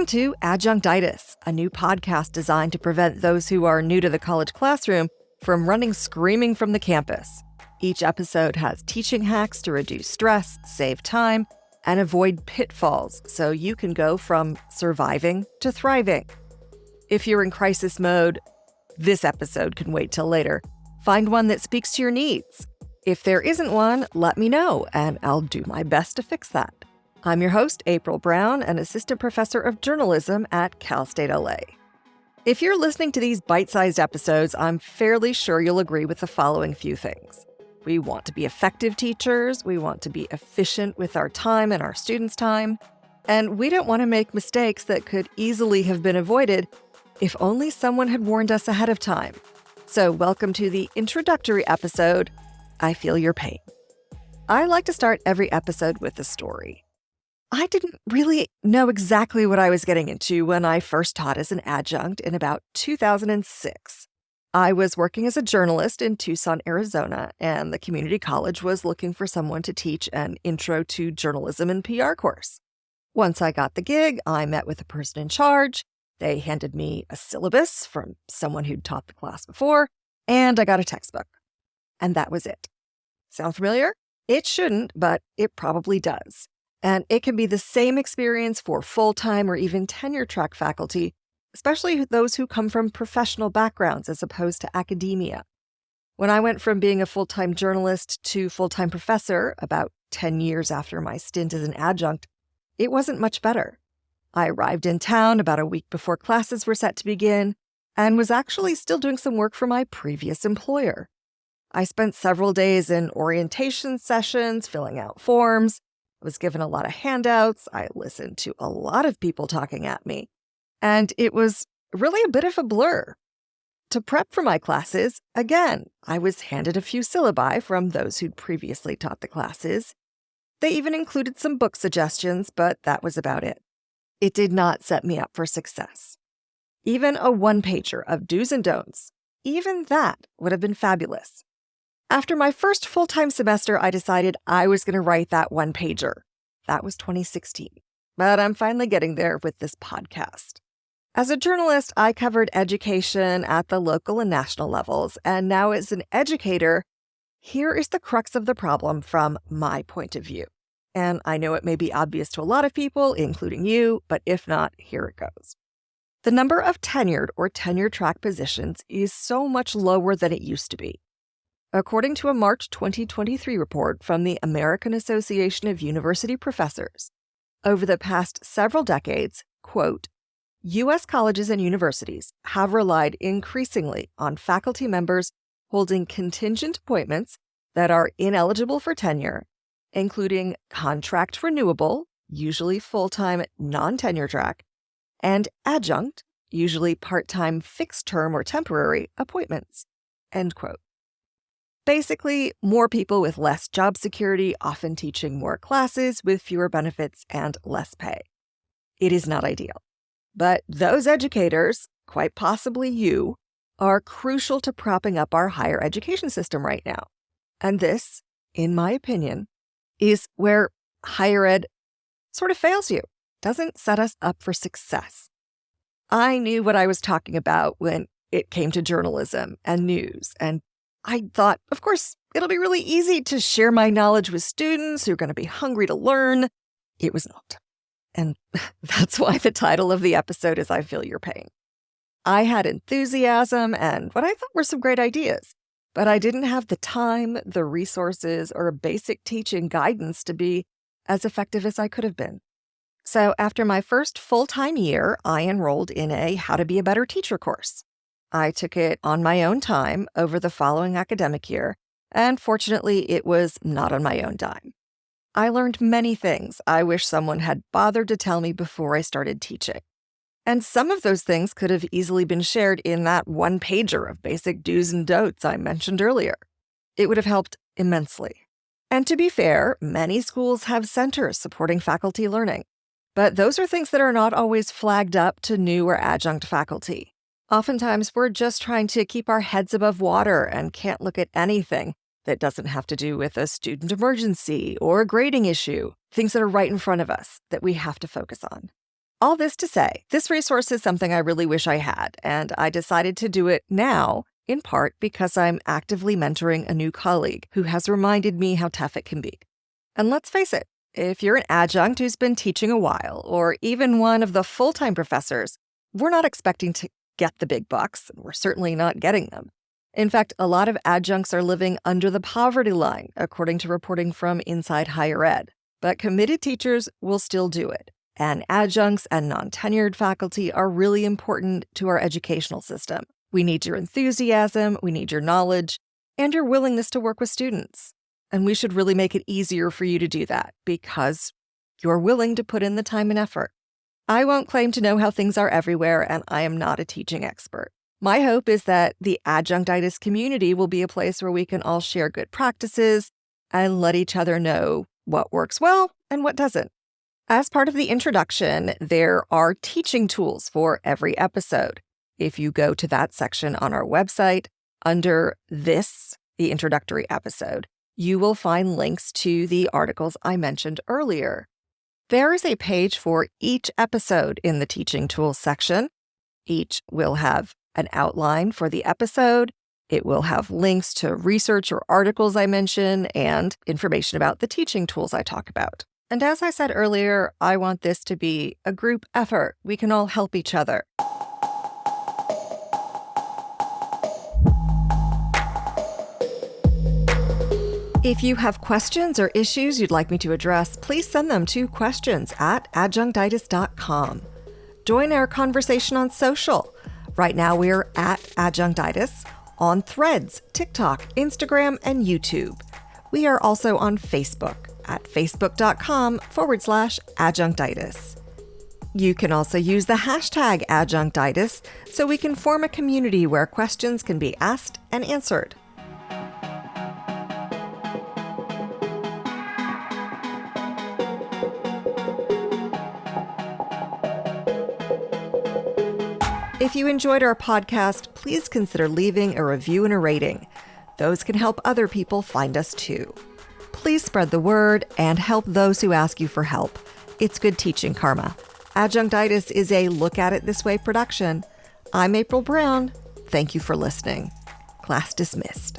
Welcome to Adjunctitis, a new podcast designed to prevent those who are new to the college classroom from running screaming from the campus. Each episode has teaching hacks to reduce stress, save time, and avoid pitfalls so you can go from surviving to thriving. If you're in crisis mode, this episode can wait till later. Find one that speaks to your needs. If there isn't one, let me know, and I'll do my best to fix that. I'm your host, April Brown, an assistant professor of journalism at Cal State LA. If you're listening to these bite-sized episodes, I'm fairly sure you'll agree with the following few things. We want to be effective teachers, we want to be efficient with our time and our students' time, and we don't want to make mistakes that could easily have been avoided if only someone had warned us ahead of time. So welcome to the introductory episode, I Feel Your Pain. I like to start every episode with a story. I didn't really know exactly what I was getting into when I first taught as an adjunct in about 2006. I was working as a journalist in Tucson, Arizona, and the community college was looking for someone to teach an Intro to Journalism and PR course. Once I got the gig, I met with the person in charge. They handed me a syllabus from someone who'd taught the class before, and I got a textbook. And that was it. Sound familiar? It shouldn't, but it probably does. And it can be the same experience for full-time or even tenure-track faculty, especially those who come from professional backgrounds as opposed to academia. When I went from being a full-time journalist to full-time professor about 10 years after my stint as an adjunct, it wasn't much better. I arrived in town about a week before classes were set to begin and was actually still doing some work for my previous employer. I spent several days in orientation sessions, filling out forms. I was given a lot of handouts. I listened to a lot of people talking at me. And it was really a bit of a blur. To prep for my classes, again, I was handed a few syllabi from those who'd previously taught the classes. They even included some book suggestions, but that was about it. It did not set me up for success. Even a one-pager of do's and don'ts, even that would have been fabulous. After my first full-time semester, I decided I was going to write that one-pager. That was 2016. But I'm finally getting there with this podcast. As a journalist, I covered education at the local and national levels, and now as an educator, here is the crux of the problem from my point of view. And I know it may be obvious to a lot of people, including you, but if not, here it goes. The number of tenured or tenure-track positions is so much lower than it used to be. According to a March 2023 report from the American Association of University Professors, over the past several decades, quote, U.S. colleges and universities have relied increasingly on faculty members holding contingent appointments that are ineligible for tenure, including contract renewable, usually full-time non-tenure-track, and adjunct, usually part-time fixed-term or temporary appointments, end quote. Basically, more people with less job security, often teaching more classes with fewer benefits and less pay. It is not ideal. But those educators, quite possibly you, are crucial to propping up our higher education system right now. And this, in my opinion, is where higher ed sort of fails you, doesn't set us up for success. I knew what I was talking about when it came to journalism and news, and I thought, of course, it'll be really easy to share my knowledge with students who are going to be hungry to learn. It was not. And that's why the title of the episode is I Feel Your Pain. I had enthusiasm and what I thought were some great ideas, but I didn't have the time, the resources, or basic teaching guidance to be as effective as I could have been. So after my first full-time year, I enrolled in a How to Be a Better Teacher course. I took it on my own time over the following academic year, and fortunately, it was not on my own dime. I learned many things I wish someone had bothered to tell me before I started teaching. And some of those things could have easily been shared in that one-pager of basic do's and don'ts I mentioned earlier. It would have helped immensely. And to be fair, many schools have centers supporting faculty learning. But those are things that are not always flagged up to new or adjunct faculty. Oftentimes, we're just trying to keep our heads above water and can't look at anything that doesn't have to do with a student emergency or a grading issue, things that are right in front of us that we have to focus on. All this to say, this resource is something I really wish I had, and I decided to do it now, in part because I'm actively mentoring a new colleague who has reminded me how tough it can be. And let's face it, if you're an adjunct who's been teaching a while, or even one of the full-time professors, we're not expecting to get the big bucks, and we're certainly not getting them. In fact, a lot of adjuncts are living under the poverty line, according to reporting from Inside Higher Ed. But committed teachers will still do it. And adjuncts and non-tenured faculty are really important to our educational system. We need your enthusiasm, we need your knowledge, and your willingness to work with students. And we should really make it easier for you to do that because you're willing to put in the time and effort. I won't claim to know how things are everywhere, and I am not a teaching expert. My hope is that the Adjunctitis community will be a place where we can all share good practices and let each other know what works well and what doesn't. As part of the introduction, there are teaching tools for every episode. If you go to that section on our website, under the introductory episode, you will find links to the articles I mentioned earlier. There is a page for each episode in the teaching tools section. Each will have an outline for the episode. It will have links to research or articles I mention and information about the teaching tools I talk about. And as I said earlier, I want this to be a group effort. We can all help each other. If you have questions or issues you'd like me to address, please send them to questions@adjunctitis.com. Join our conversation on social. Right now we're at Adjunctitis on Threads, TikTok, Instagram, and YouTube. We are also on Facebook at facebook.com/adjunctitis. You can also use the hashtag adjunctitis so we can form a community where questions can be asked and answered. If you enjoyed our podcast, please consider leaving a review and a rating. Those can help other people find us too. Please spread the word and help those who ask you for help. It's good teaching karma. Adjunctitis is a Look at It This Way production. I'm April Brown. Thank you for listening. Class dismissed.